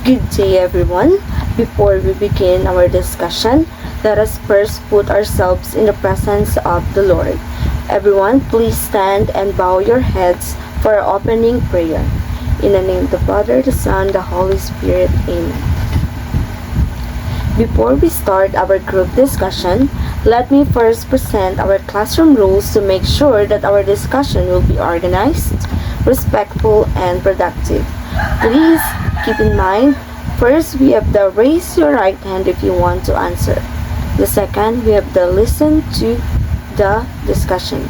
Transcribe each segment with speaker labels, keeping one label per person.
Speaker 1: Good day, everyone. Before we begin our discussion, let us first put ourselves in the presence of the Lord. Everyone, please stand and bow your heads for our opening prayer. In the name of the Father, the Son, the Holy Spirit. Amen. Before we start our group discussion, let me first present our classroom rules to make sure that our discussion will be organized, respectful, and productive. Please keep in mind, first we have the raise your right hand if you want to answer. The second, we have the listen to the discussion.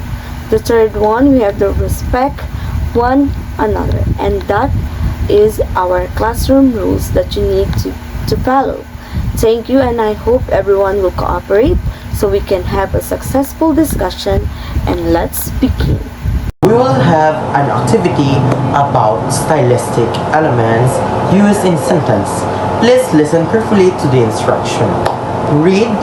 Speaker 1: The third one, we have the respect one another. And that is our classroom rules that you need to follow. Thank you, and I hope everyone will cooperate so we can have a successful discussion, and let's begin.
Speaker 2: We will have an activity about stylistic elements used in sentence. Please listen carefully to the instruction. Read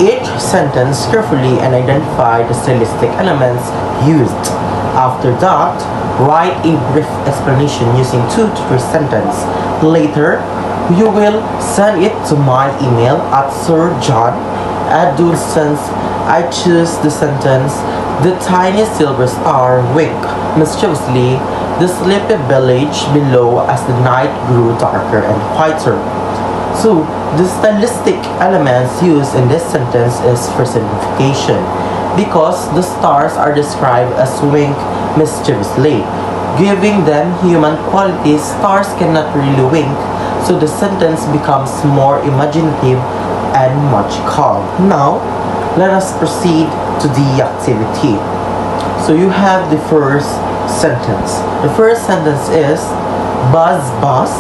Speaker 2: each sentence carefully and identify the stylistic elements used. After that, write a brief explanation using 2 to 3 sentences. Later, you will send it to my email at sirjohn@dulcens. I choose the sentence, the tiny silver star winked mischievously the sleepy village below as the night grew darker and quieter. So, the stylistic elements used in this sentence is personification, because the stars are described as wink mischievously. Giving them human qualities, stars cannot really wink, so the sentence becomes more imaginative and much calm. Now, let us proceed to the activity. So you have the first sentence. The first sentence is, Buzz Buzz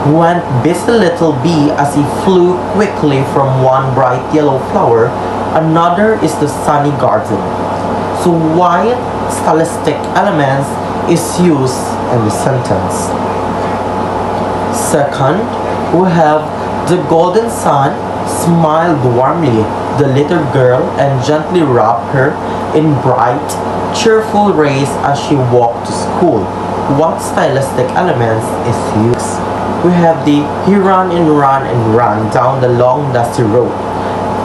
Speaker 2: went busy little bee as he flew quickly from one bright yellow flower. Another is the sunny garden. So why stylistic elements is used in the sentence. Second, we have the golden sun smiled warmly the little girl and gently wrapped her in bright, cheerful rays as she walked to school. What stylistic elements is used? We have the he ran and ran and ran down the long dusty road,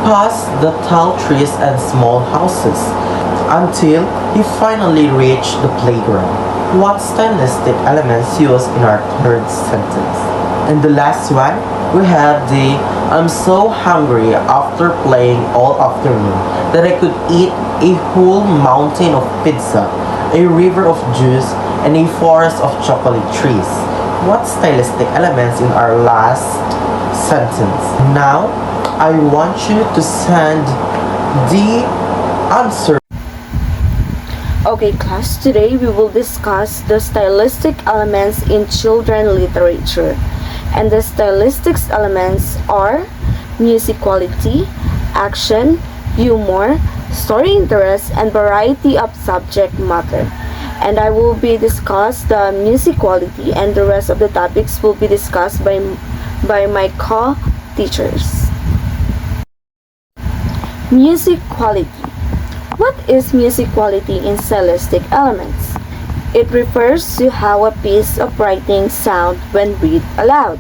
Speaker 2: past the tall trees and small houses, until he finally reached the playground. What stylistic elements used in our third sentence? And the last one, we have the I'm so hungry after playing all afternoon that I could eat a whole mountain of pizza, a river of juice, and a forest of chocolate trees. What stylistic elements in our last sentence? Now, I want you to send the answer.
Speaker 1: Okay, class, today we will discuss the stylistic elements in children literature. And the stylistic elements are music quality, action, humor, story interest, and variety of subject matter. And I will be discuss the music quality, and the rest of the topics will be discussed by my co-teachers. Music quality. What is music quality in stylistic elements? It refers to how a piece of writing sounds when read aloud.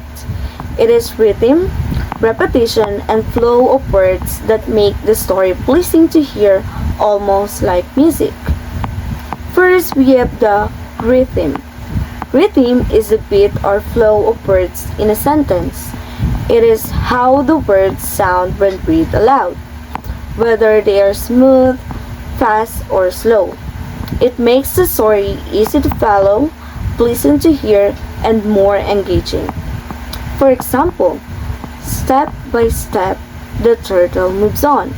Speaker 1: It is rhythm, repetition, and flow of words that make the story pleasing to hear, almost like music. First, we have the rhythm. Rhythm is a beat or flow of words in a sentence. It is how the words sound when read aloud, whether they are smooth, fast, or slow. It makes the story easy to follow, pleasant to hear, and more engaging. For example, step by step, the turtle moves on.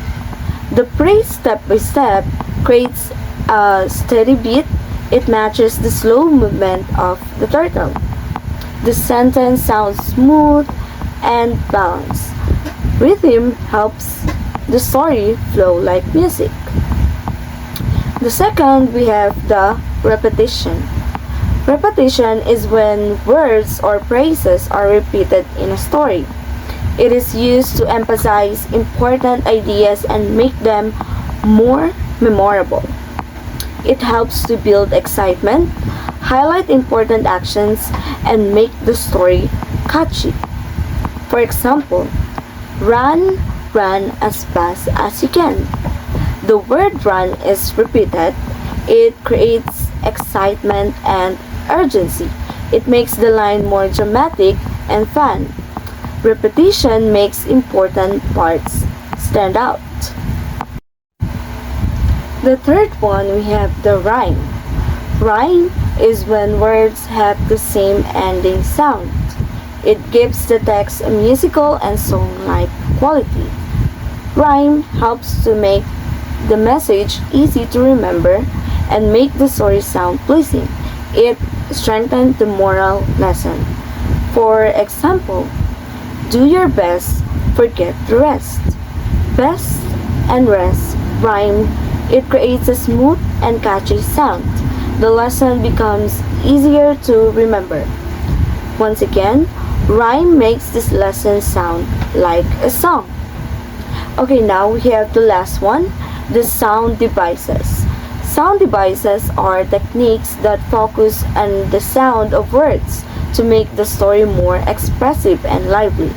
Speaker 1: The phrase step by step creates a steady beat. It matches the slow movement of the turtle. The sentence sounds smooth and balanced. Rhythm helps the story flow like music. The second, we have the repetition. Repetition is when words or phrases are repeated in a story. It is used to emphasize important ideas and make them more memorable. It helps to build excitement, highlight important actions, and make the story catchy. For example, run, run as fast as you can. The word run is repeated. It creates excitement and urgency. It makes the line more dramatic and fun. Repetition makes important parts stand out. The third one we have the rhyme. Rhyme is when words have the same ending sound. It gives the text a musical and song-like quality. Rhyme helps to make the message easy to remember and make the story sound pleasing. It strengthens the moral lesson. For example, do your best, forget the rest. Best and rest rhyme. It creates a smooth and catchy sound. The lesson becomes easier to remember. Once again, rhyme makes this lesson sound like a song. Okay, now we have the last one, the sound devices. Sound devices are techniques that focus on the sound of words to make the story more expressive and lively.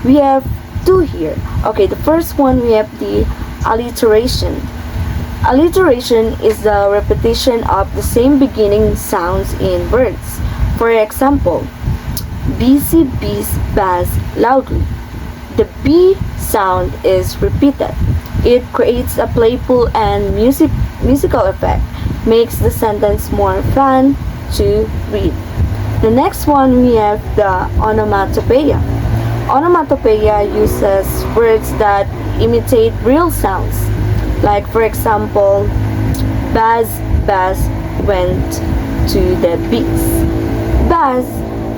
Speaker 1: We have two here. Okay, the first one we have the alliteration. Alliteration is the repetition of the same beginning sounds in words. For example, busy bees buzz loudly. The B sound is repeated. It creates a playful and musical effect, makes the sentence more fun to read. The next one we have the onomatopoeia. Onomatopoeia uses words that imitate real sounds. Like for example, Baz Baz went to the bees. Baz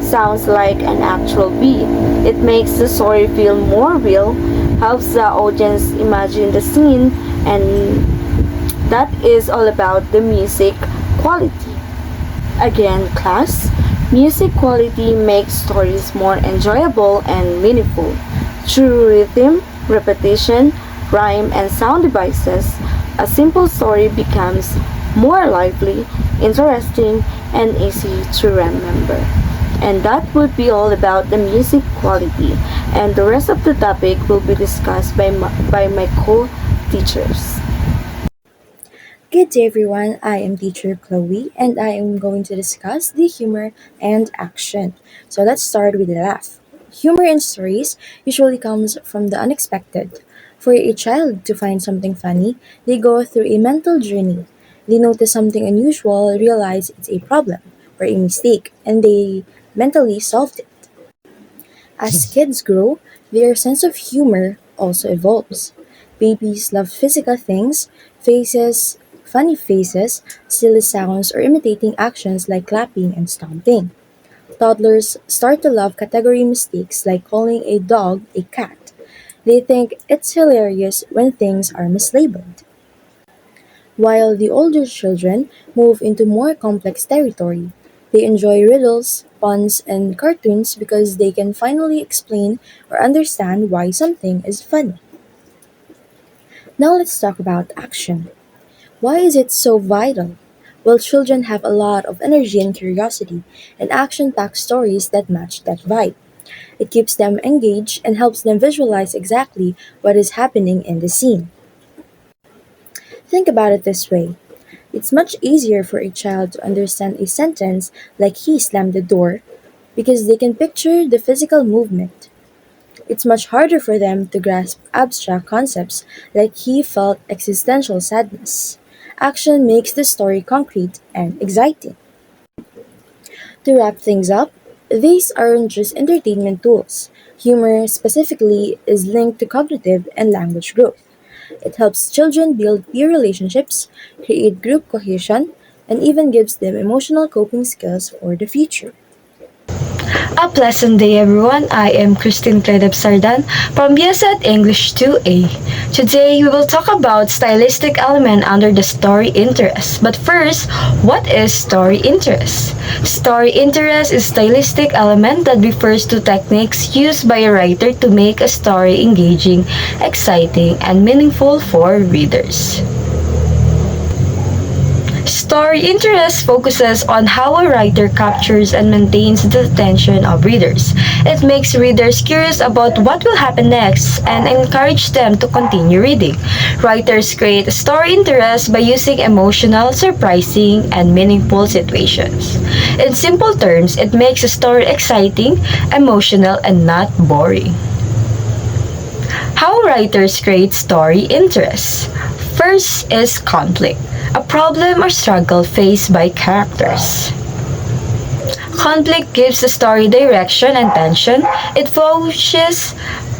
Speaker 1: sounds like an actual bee. It makes the story feel more real, helps the audience imagine the scene, and that is all about the music quality. Again, class, music quality makes stories more enjoyable and meaningful. Through rhythm, repetition, rhyme, and sound devices, a simple story becomes more lively, interesting, and easy to remember. And that would be all about the music quality. And the rest of the topic will be discussed by my co-teachers.
Speaker 3: Good day, everyone. I am teacher Chloe, and I am going to discuss the humor and action. So let's start with the laugh. Humor in stories usually comes from the unexpected. For a child to find something funny, they go through a mental journey. They notice something unusual, realize it's a problem or a mistake, and they mentally solved it. As kids grow, their sense of humor also evolves. Babies love physical things, funny faces, silly sounds, or imitating actions like clapping and stomping. Toddlers start to love category mistakes like calling a dog a cat. They think it's hilarious when things are mislabeled. While the older children move into more complex territory, they enjoy riddles, puns, and cartoons because they can finally explain or understand why something is funny. Now let's talk about action. Why is it so vital? Well, children have a lot of energy and curiosity, and action packed stories that match that vibe. It keeps them engaged and helps them visualize exactly what is happening in the scene. Think about it this way: it's much easier for a child to understand a sentence like he slammed the door because they can picture the physical movement. It's much harder for them to grasp abstract concepts like he felt existential sadness. Action makes the story concrete and exciting. To wrap things up, these aren't just entertainment tools. Humor, specifically, is linked to cognitive and language growth. It helps children build peer relationships, create group cohesion, and even gives them emotional coping skills for the future.
Speaker 4: A pleasant day, everyone. I am Christine Cledeb Sardan from BSET English 2A. Today, we will talk about stylistic element under the story interest. But first, what is story interest? Story interest is stylistic element that refers to techniques used by a writer to make a story engaging, exciting, and meaningful for readers. Story interest focuses on how a writer captures and maintains the attention of readers. It makes readers curious about what will happen next and encourage them to continue reading. Writers create story interest by using emotional, surprising, and meaningful situations. In simple terms, it makes a story exciting, emotional, and not boring. How writers create story interest. First is conflict, a problem or struggle faced by characters. Conflict gives the story direction and tension. It forces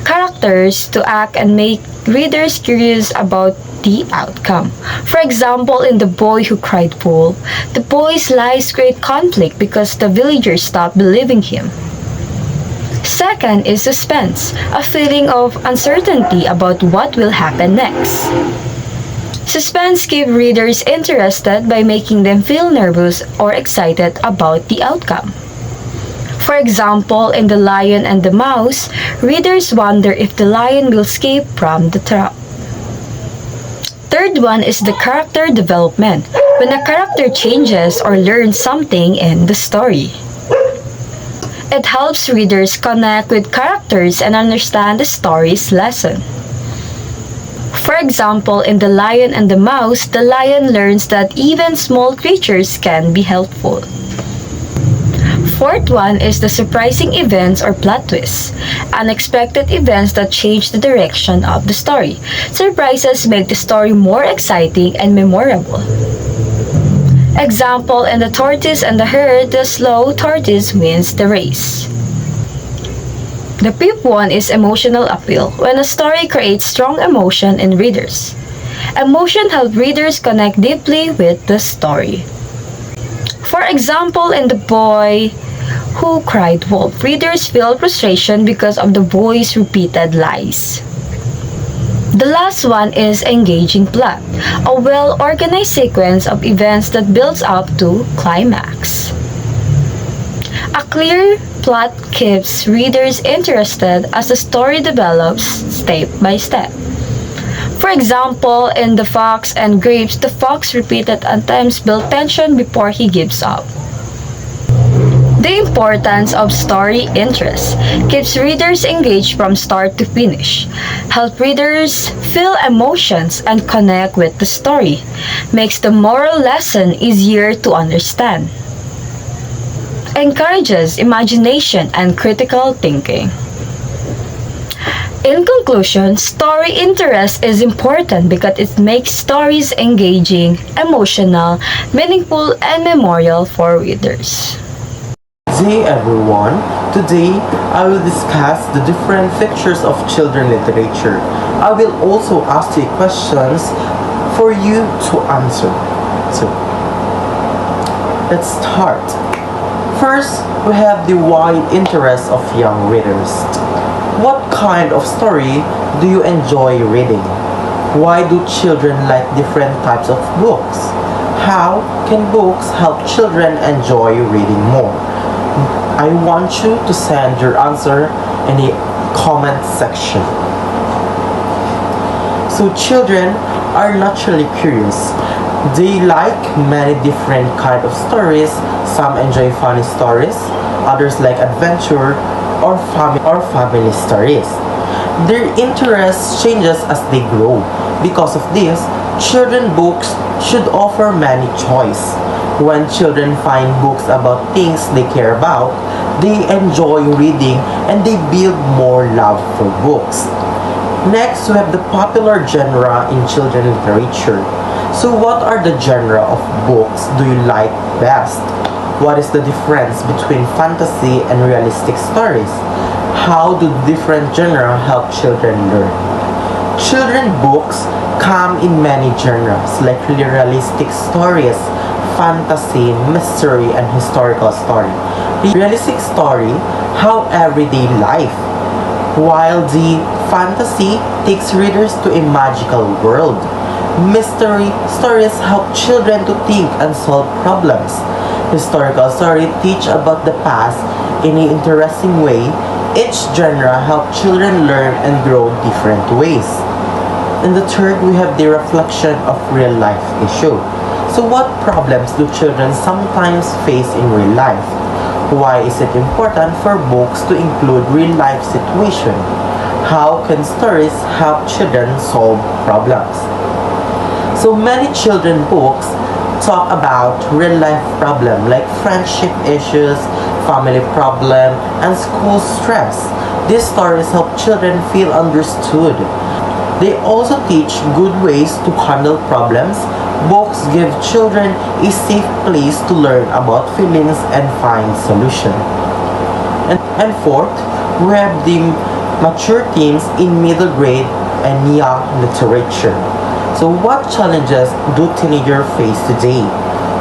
Speaker 4: characters to act and make readers curious about the outcome. For example, in The Boy Who Cried Wolf, the boy's lies create conflict because the villagers stop believing him. Second is suspense, a feeling of uncertainty about what will happen next. Suspense keeps readers interested by making them feel nervous or excited about the outcome. For example, in The Lion and the Mouse, readers wonder if the lion will escape from the trap. Third one is the character development, when a character changes or learns something in the story. It helps readers connect with characters and understand the story's lesson. For example, in The Lion and the Mouse, the lion learns that even small creatures can be helpful. Fourth one is the surprising events or plot twists, unexpected events that change the direction of the story. Surprises make the story more exciting and memorable. Example, in The Tortoise and the Hare, the slow tortoise wins the race. The fifth one is emotional appeal, when a story creates strong emotion in readers. Emotion helps readers connect deeply with the story. For example, in The Boy Who Cried Wolf, readers feel frustration because of the boy's repeated lies. The last one is engaging plot, a well-organized sequence of events that builds up to climax. A clear plot keeps readers interested as the story develops step by step. For example, in The Fox and Grapes, the fox repeated attempts build tension before he gives up. The importance of story interest keeps readers engaged from start to finish, help readers feel emotions and connect with the story, makes the moral lesson easier to understand, encourages imagination and critical thinking. In conclusion, story interest is important because it makes stories engaging, emotional, meaningful, and memorable for readers.
Speaker 2: Hey everyone, today I will discuss the different features of children literature. I will also ask you questions for you to answer. So, let's start. First, we have the wide interest of young readers. What kind of story do you enjoy reading? Why do children like different types of books? How can books help children enjoy reading more? I want you to send your answer in the comment section. So children are naturally curious. They like many different kind of stories. Some enjoy funny stories, others like adventure or family stories. Their interest changes as they grow. Because of this, children books should offer many choice. When children find books about things they care about, they enjoy reading and they build more love for books. Next, we have the popular genre in children literature. So what are the genre of books do you like best? What is the difference between fantasy and realistic stories? How do different genre help children learn? Children books come in many genres like realistic stories, fantasy, mystery, and historical story. Realistic story, how everyday life, while the fantasy takes readers to a magical world. Mystery stories help children to think and solve problems. Historical story teach about the past in an interesting way. Each genre help children learn and grow different ways. And the third, we have the reflection of real life issue. So So what problems do children sometimes face in real life? Why is it important for books to include real life situations? How can stories help children solve problems? So many children books talk about real life problems like friendship issues, family problem, and school stress. These stories help children feel understood. They also teach good ways to handle problems. Books give children a safe place to learn about feelings and find solutions. And fourth, we have the mature themes in middle grade and young literature. So what challenges do teenagers face today?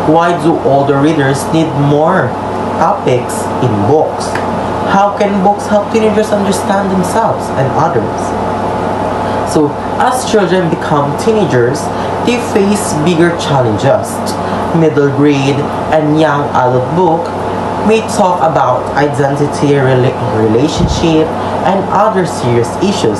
Speaker 2: Why do older readers need more topics in books? How can books help teenagers understand themselves and others? So as children become teenagers, they face bigger challenges. Middle grade and young adult book may talk about identity, relationship, and other serious issues.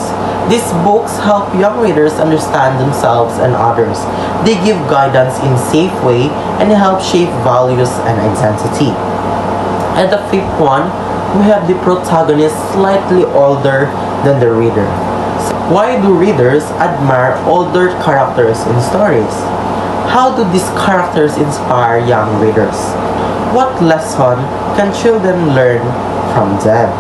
Speaker 2: These books help young readers understand themselves and others. They give guidance in a safe way and help shape values and identity. And the fifth one, we have the protagonist slightly older than the reader. So why do readers admire older characters in stories? How do these characters inspire young readers? What lesson can children learn from them?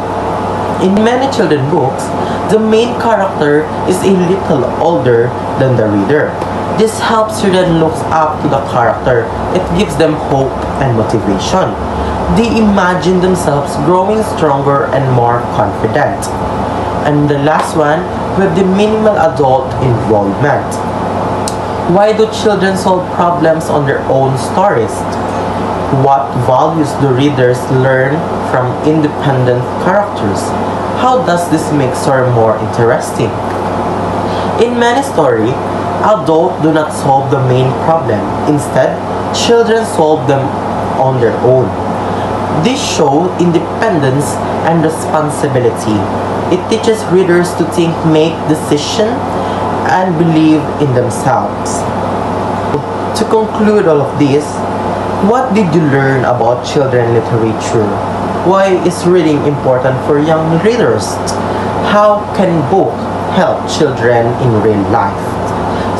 Speaker 2: In many children's books, the main character is a little older than the reader. This helps children look up to the character. It gives them hope and motivation. They imagine themselves growing stronger and more confident. And the last one, with the minimal adult involvement. Why do children solve problems on their own stories? What values do readers learn from independent characters? How does this make story more interesting? In many stories, adults do not solve the main problem. Instead, children solve them on their own. This shows independence and responsibility. It teaches readers to think, make decisions, and believe in themselves. To conclude all of this, what did you learn about children literature? Why is reading important for young readers? How can book help children in real life?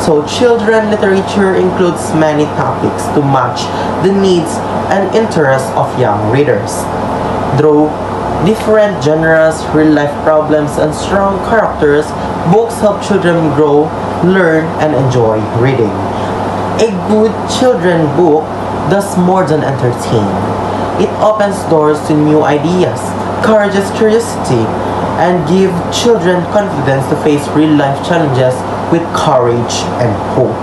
Speaker 2: So children literature includes many topics to match the needs and interests of young readers. Through different genres, real life problems, and strong characters, books help children grow, learn, and enjoy reading. A good children book does more than entertain. It opens doors to new ideas, encourages curiosity, and gives children confidence to face real life challenges with courage and hope.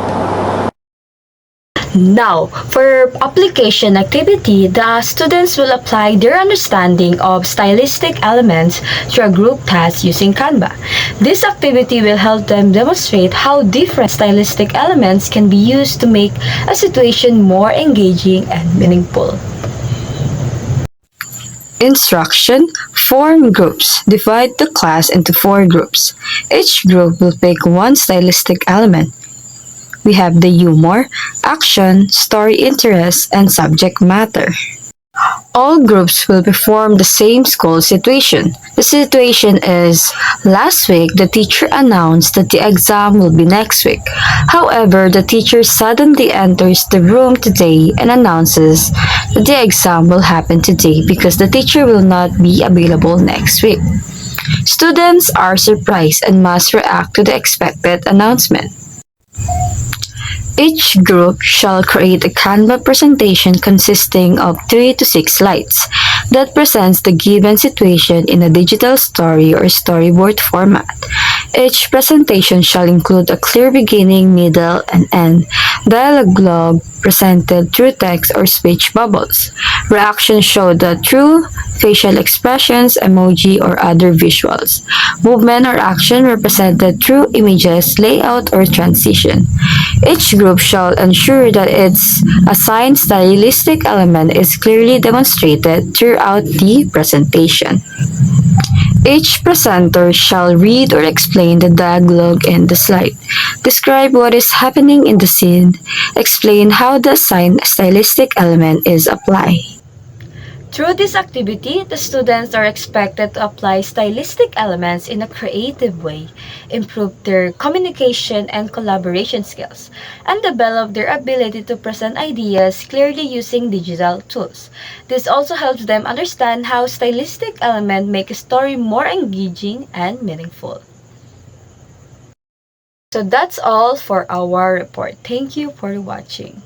Speaker 4: Now, for application activity, the students will apply their understanding of stylistic elements to a group task using Canva. This activity will help them demonstrate how different stylistic elements can be used to make a situation more engaging and meaningful. Instruction: form groups. Divide the class into 4 groups. Each group will pick one stylistic element. We have the humor, action, story interest, and subject matter. All groups will perform the same school situation. The situation is, last week the teacher announced that the exam will be next week. However, the teacher suddenly enters the room today and announces that the exam will happen today because the teacher will not be available next week. Students are surprised and must react to the expected announcement. Each group shall create a Canva presentation consisting of 3 to 6 slides that presents the given situation in a digital story or storyboard format. Each presentation shall include a clear beginning, middle, and end, dialogue presented through text or speech bubbles. Reactions show the true facial expressions, emoji, or other visuals. Movement or action represented through images, layout, or transition. Each group shall ensure that its assigned stylistic element is clearly demonstrated throughout the presentation. Each presenter shall read or explain the dialogue in the slide. Describe what is happening in the scene. Explain how the stylistic element is applied. Through this activity, the students are expected to apply stylistic elements in a creative way, improve their communication and collaboration skills, and develop their ability to present ideas clearly using digital tools. This also helps them understand how stylistic elements make a story more engaging and meaningful. So that's all for our report. Thank you for watching.